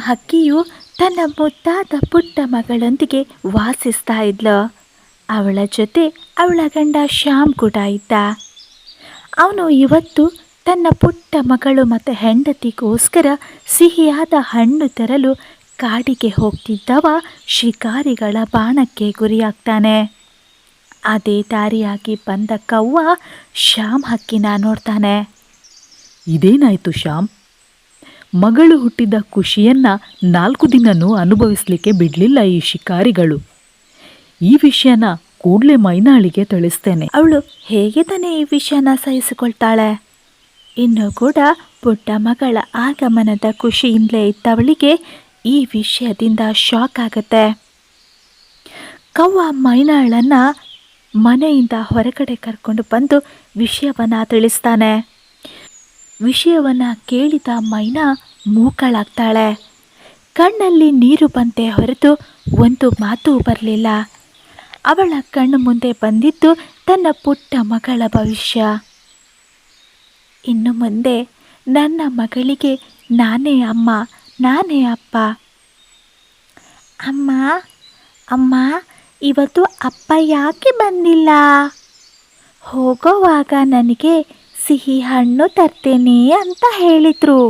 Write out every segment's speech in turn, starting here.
ಹಕ್ಕಿಯು ತನ್ನ ಮುದ್ದಾದ ಪುಟ್ಟ ಮಗಳೊಂದಿಗೆ ವಾಸಿಸ್ತಾ ಇದ್ಲು. ಅವಳ ಜೊತೆ ಅವಳ ಗಂಡ ಶ್ಯಾಮ್ ಕೂಡ ಇದ್ದ. ಅವನು ಇವತ್ತು ತನ್ನ ಪುಟ್ಟ ಮಗಳು ಮತ್ತು ಹೆಂಡತಿಗೋಸ್ಕರ ಸಿಹಿಯಾದ ಹಣ್ಣು ತರಲು ಕಾಡಿಗೆ ಹೋಗ್ತಿದ್ದವ ಶಿಕಾರಿಗಳ ಬಾಣಕ್ಕೆ ಗುರಿಯಾಗ್ತಾನೆ. ಅದೇ ದಾರಿಯಾಗಿ ಬಂದ ಕವ್ವ ಶ್ಯಾಮ್ ಹಕ್ಕಿನ ನೋಡ್ತಾನೆ. ಇದೇನಾಯ್ತು ಶ್ಯಾಮ್? ಮಗಳು ಹುಟ್ಟಿದ ಖುಷಿಯನ್ನ 4 ದಿನನೂ ಅನುಭವಿಸ್ಲಿಕ್ಕೆ ಬಿಡಲಿಲ್ಲ ಈ ಶಿಕಾರಿಗಳು. ಈ ವಿಷಯನ ಕೂಡಲೇ ಮೈನಾಳಿಗೆ ತಿಳಿಸ್ತೇನೆ. ಅವಳು ಹೇಗೆ ತಾನೇ ಈ ವಿಷಯನ ಸಹಿಸಿಕೊಳ್ತಾಳೆ? ಇನ್ನೂ ಕೂಡ ಪುಟ್ಟ ಮಗಳ ಆಗಮನದ ಖುಷಿಯಿಂದಲೇ ಇದ್ದವಳಿಗೆ ಈ ವಿಷಯದಿಂದ ಶಾಕ್ ಆಗತ್ತೆ. ಕವ್ವ ಮೈನಾಳನ್ನ ಮನೆಯಿಂದ ಹೊರಗಡೆ ಕರ್ಕೊಂಡು ಬಂದು ವಿಷಯವನ್ನ ತಿಳಿಸ್ತಾನೆ. ವಿಷಯವನ್ನ ಕೇಳಿದ ಮೈನಾ ಮೂಕಳಾಗ್ತಾಳೆ. ಕಣ್ಣಲ್ಲಿ ನೀರು ಬಂತೆ ಹೊರತು ಒಂದು ಮಾತು ಬರಲಿಲ್ಲ. ಅವಳ ಕಣ್ಣು ಮುಂದೆ ಬಂದಿದ್ದು ತನ್ನ ಪುಟ್ಟ ಮಗಳ ಭವಿಷ್ಯ. ಇನ್ನು ಮುಂದೆ ನನ್ನ ಮಗಳಿಗೆ ನಾನೇ ಅಮ್ಮ, ನಾನೇ ಅಪ್ಪ. ಅಮ್ಮ ಅಮ್ಮ, ಇವತ್ತು ಅಪ್ಪ ಯಾಕೆ ಬಂದಿಲ್ಲ? ಹೋಗೋವಾಗ ನನಗೆ ಸಿಹಿ ಹಣ್ಣು ತರ್ತೇನೆ ಅಂತ ಹೇಳಿದ್ರು.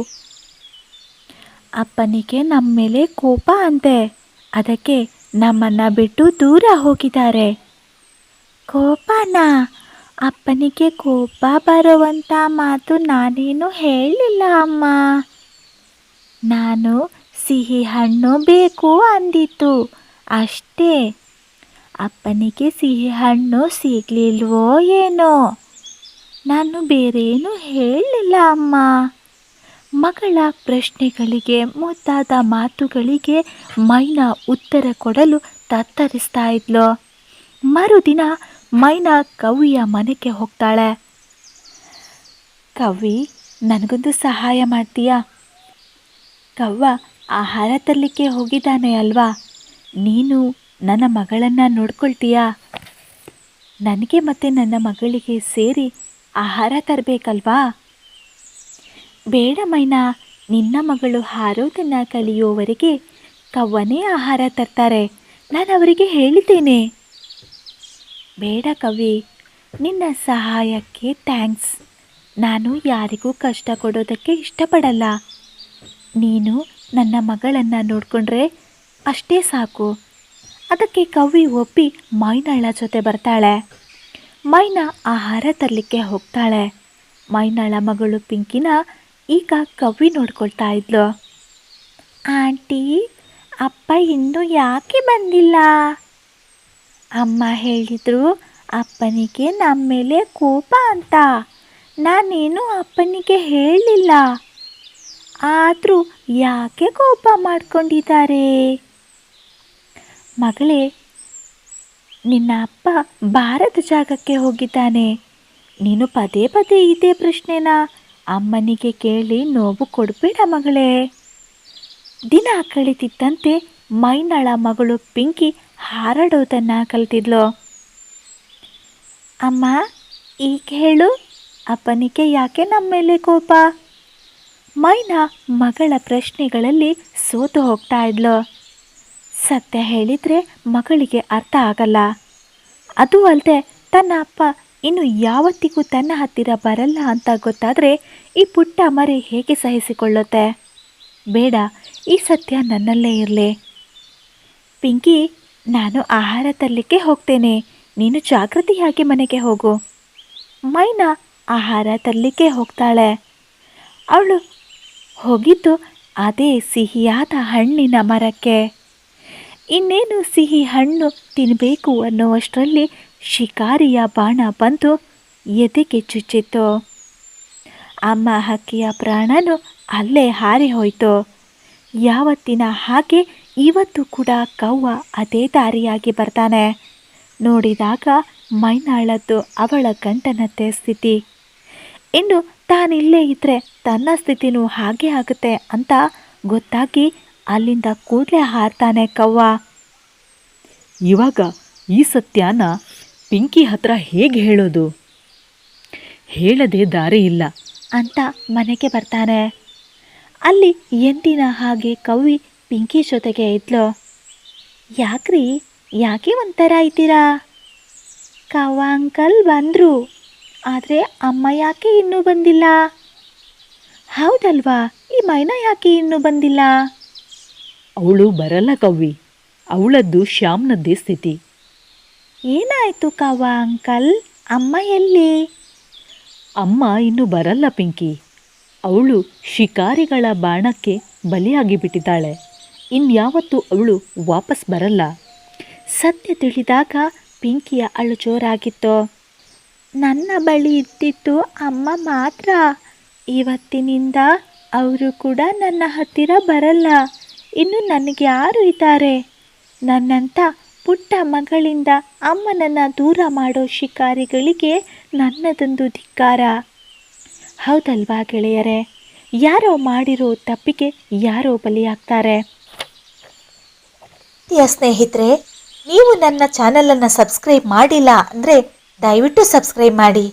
ಅಪ್ಪನಿಗೆ ನಮ್ಮ ಮೇಲೆ ಕೋಪ ಅಂತೆ, ಅದಕ್ಕೆ ನಮ್ಮನ್ನು ಬಿಟ್ಟು ದೂರ ಹೋಗಿದ್ದಾರೆ. ಕೋಪನಾ? ಅಪ್ಪನಿಗೆ ಕೋಪ ಬರುವಂಥ ಮಾತು ನಾನೇನು ಹೇಳಿಲ್ಲ ಅಮ್ಮ. ನಾನು ಸಿಹಿ ಹಣ್ಣು ಬೇಕು ಅಂದಿತ್ತು ಅಷ್ಟೇ. ಅಪ್ಪನಿಗೆ ಸಿಹಿ ಹಣ್ಣು ಸಿಗಲಿಲ್ವೋ ಏನೋ, ನಾನು ಬೇರೇನು ಹೇಳಲಿಲ್ಲ ಅಮ್ಮ. ಮಗಳ ಪ್ರಶ್ನೆಗಳಿಗೆ, ಮುದ್ದಾದ ಮಾತುಗಳಿಗೆ ಮೈನಾ ಉತ್ತರ ಕೊಡಲು ತತ್ತರಿಸ್ತಾ ಇದ್ಲು. ಮರುದಿನ ಮೈನಾ ಕವ್ವಿಯ ಮನೆಗೆ ಹೋಗ್ತಾಳೆ. ಕವ್ವಿ, ನನಗೊಂದು ಸಹಾಯ ಮಾಡ್ತೀಯಾ? ಕವ್ವ ಆಹಾರ ತರಲಿಕ್ಕೆ ಹೋಗಿದ್ದಾನೆ ಅಲ್ವಾ, ನೀನು ನನ್ನ ಮಗಳನ್ನು ನೋಡ್ಕೊಳ್ತೀಯಾ? ನನಗೆ ಮತ್ತು ನನ್ನ ಮಗಳಿಗೆ ಸೇರಿ ಆಹಾರ ತರಬೇಕಲ್ವಾ? ಬೇಡ ಮೈನಾ, ನಿನ್ನ ಮಗಳು ಹಾರೋದನ್ನು ಕಲಿಯೋವರೆಗೆ ಕವ್ವನೇ ಆಹಾರ ತರ್ತಾರೆ. ನಾನು ಅವರಿಗೆ ಹೇಳಿದ್ದೇನೆ. ಬೇಡ ಕವ್ವಿ, ನಿನ್ನ ಸಹಾಯಕ್ಕೆ ಥ್ಯಾಂಕ್ಸ್. ನಾನು ಯಾರಿಗೂ ಕಷ್ಟ ಕೊಡೋದಕ್ಕೆ ಇಷ್ಟಪಡಲ್ಲ. ನೀನು ನನ್ನ ಮಗಳನ್ನು ನೋಡಿಕೊಂಡ್ರೆ ಅಷ್ಟೇ ಸಾಕು. ಅದಕ್ಕೆ ಕವ್ವಿ ಒಪ್ಪಿ ಮೈನಾಳ ಜೊತೆ ಬರ್ತಾಳೆ. ಮೈನಾ ಆಹಾರ ತರಲಿಕ್ಕೆ ಹೋಗ್ತಾಳೆ. ಮೈನಾಳ ಮಗಳು ಪಿಂಕಿನ ಈಗ ಕವ್ವಿ ನೋಡ್ಕೊಳ್ತಾ ಇದ್ಲು. ಆಂಟಿ, ಅಪ್ಪ ಇನ್ನೂ ಯಾಕೆ ಬಂದಿಲ್ಲ? ಅಮ್ಮ ಹೇಳಿದ್ರು ಅಪ್ಪನಿಗೆ ನಮ್ಮ ಮೇಲೆ ಕೋಪ ಅಂತ. ನಾನೇನು ಅಪ್ಪನಿಗೆ ಹೇಳಲಿಲ್ಲ. ಆದರೂ ಯಾಕೆ ಕೋಪ ಮಾಡ್ಕೊಂಡಿದ್ದಾರೆ? ಮಗಳೇ, ನಿನ್ನ ಅಪ್ಪ ಬಾರದ ಜಾಗಕ್ಕೆ ಹೋಗಿದ್ದಾನೆ. ನೀನು ಪದೇ ಪದೇ ಇದೇ ಪ್ರಶ್ನೆನ ಅಮ್ಮನಿಗೆ ಕೇಳಿ ನೋವು ಕೊಡಬೇಡ ಮಗಳೇ. ದಿನ ಕಳೀತಿದ್ದಂತೆ ಮೈನಾಳ ಮಗಳು ಪಿಂಕಿ ಹಾರಾಡೋದನ್ನು ಕಲಿತಿದ್ಲು. ಅಮ್ಮ, ಈಗ ಹೇಳು, ಅಪ್ಪನಿಗೆ ಯಾಕೆ ನಮ್ಮ ಮೇಲೆ ಕೋಪ? ಮೈನಾ ಮಗಳ ಪ್ರಶ್ನೆಗಳಲ್ಲಿ ಸೋತು ಹೋಗ್ತಾ ಇದ್ಲು. ಸತ್ಯ ಹೇಳಿದರೆ ಮಗಳಿಗೆ ಅರ್ಥ ಆಗಲ್ಲ. ಅದು ಅಲ್ಲದೆ ತನ್ನ ಅಪ್ಪ ಇನ್ನು ಯಾವತ್ತಿಗೂ ತನ್ನ ಹತ್ತಿರ ಬರಲ್ಲ ಅಂತ ಗೊತ್ತಾದರೆ ಈ ಪುಟ್ಟ ಮರಿ ಹೇಗೆ ಸಹಿಸಿಕೊಳ್ಳುತ್ತೆ? ಬೇಡ, ಈ ಸತ್ಯ ನನ್ನಲ್ಲೇ ಇರಲಿ. ಪಿಂಕಿ, ನಾನು ಆಹಾರ ತರಲಿಕ್ಕೆ ಹೋಗ್ತೇನೆ. ನೀನು ಜಾಗೃತಿಯಾಗಿ ಮನೆಗೆ ಹೋಗು. ಮೈನಾ ಆಹಾರ ತರಲಿಕ್ಕೆ ಹೋಗ್ತಾಳೆ. ಅವಳು ಹೋಗಿದ್ದು ಅದೇ ಸಿಹಿಯಾದ ಹಣ್ಣಿನ ಮರಕ್ಕೆ. ಇನ್ನೇನು ಸಿಹಿ ಹಣ್ಣು ತಿನ್ನಬೇಕು ಅನ್ನುವಷ್ಟರಲ್ಲಿ ಶಿಕಾರಿಯ ಬಾಣ ಬಂದು ಎದೆಗೆ ಚುಚ್ಚಿತ್ತು. ಅಮ್ಮ ಹಕ್ಕಿಯ ಪ್ರಾಣನು ಅಲ್ಲೇ ಹಾರಿ ಹೋಯಿತು. ಯಾವತ್ತಿನ ಹಾಗೆ ಇವತ್ತು ಕೂಡ ಕವ್ವ ಅದೇ ದಾರಿಯಾಗಿ ಬರ್ತಾನೆ. ನೋಡಿದಾಗ ಮೈನಾಳದ್ದು ಅವಳ ಗಂಟನತೆ ಸ್ಥಿತಿ. ಇನ್ನು ತಾನಿಲ್ಲೇ ಇದ್ದರೆ ತನ್ನ ಸ್ಥಿತಿನೂ ಹಾಗೆ ಆಗುತ್ತೆ ಅಂತ ಗೊತ್ತಾಗಿ ಅಲ್ಲಿಂದ ಕೂಡಲೇ ಹಾರ್ತಾನೆ ಕವ್ವ. ಇವಾಗ ಈ ಸತ್ಯನ ಪಿಂಕಿ ಹತ್ರ ಹೇಗೆ ಹೇಳೋದು? ಹೇಳದೆ ದಾರಿ ಇಲ್ಲ ಅಂತ ಮನೆಗೆ ಬರ್ತಾನೆ. ಅಲ್ಲಿ ಎಂದಿನ ಹಾಗೆ ಕವ್ವಿ ಪಿಂಕಿ ಜೊತೆಗೆ ಇದ್ಲು. ಯಾಕ್ರಿ, ಯಾಕೆ ಒಂಥರ ಇದ್ದೀರಾ? ಕವ್ವ ಅಂಕಲ್ ಬಂದರು, ಆದರೆ ಅಮ್ಮ ಯಾಕೆ ಇನ್ನೂ ಬಂದಿಲ್ಲ? ಹೌದಲ್ವಾ, ಈ ಮೈನಾ ಯಾಕೆ ಇನ್ನೂ ಬಂದಿಲ್ಲ? ಅವಳು ಬರಲ್ಲ ಕವ್ವಿ, ಅವಳದ್ದು ಶ್ಯಾಮ್ನದ್ದೇ ಸ್ಥಿತಿ. ಏನಾಯಿತು ಕವ್ವ ಅಂಕಲ್, ಅಮ್ಮ ಎಲ್ಲಿ? ಅಮ್ಮ ಇನ್ನು ಬರಲ್ಲ ಪಿಂಕಿ, ಅವಳು ಶಿಕಾರಿಗಳ ಬಾಣಕ್ಕೆ ಬಲಿಯಾಗಿ ಬಿಟ್ಟಿದ್ದಾಳೆ. ಇನ್ಯಾವತ್ತೂ ಅವಳು ವಾಪಸ್ ಬರಲ್ಲ. ಸತ್ಯ ತಿಳಿದಾಗ ಪಿಂಕಿಯ ಅಳು ಜೋರಾಗಿತ್ತು. ನನ್ನ ಬಳಿ ಇದ್ದಿದ್ದು ಅಮ್ಮ ಮಾತ್ರ. ಇವತ್ತಿನಿಂದ ಅವರು ಕೂಡ ನನ್ನ ಹತ್ತಿರ ಬರಲ್ಲ. ಇನ್ನು ನನಗೆ ಯಾರು ಇದ್ದಾರೆ? ನನ್ನಂಥ ಪುಟ್ಟ ಮಗಳಿಂದ ಅಮ್ಮನನ್ನು ದೂರ ಮಾಡೋ ಶಿಕಾರಿಗಳಿಗೆ ನನ್ನದೊಂದು ಧಿಕ್ಕಾರ. ಹೌದಲ್ವಾ ಗೆಳೆಯರೇ? ಯಾರೋ ಮಾಡಿರೋ ತಪ್ಪಿಗೆ ಯಾರೋ ಬಲಿಯಾಗ್ತಾರೆ. ಸ್ನೇಹಿತರೆ, ನೀವು ನನ್ನ ಚಾನಲನ್ನು ಸಬ್ಸ್ಕ್ರೈಬ್ ಮಾಡಿಲ್ಲ ಅಂದರೆ ದಯವಿಟ್ಟು ಸಬ್ಸ್ಕ್ರೈಬ್ ಮಾಡಿ.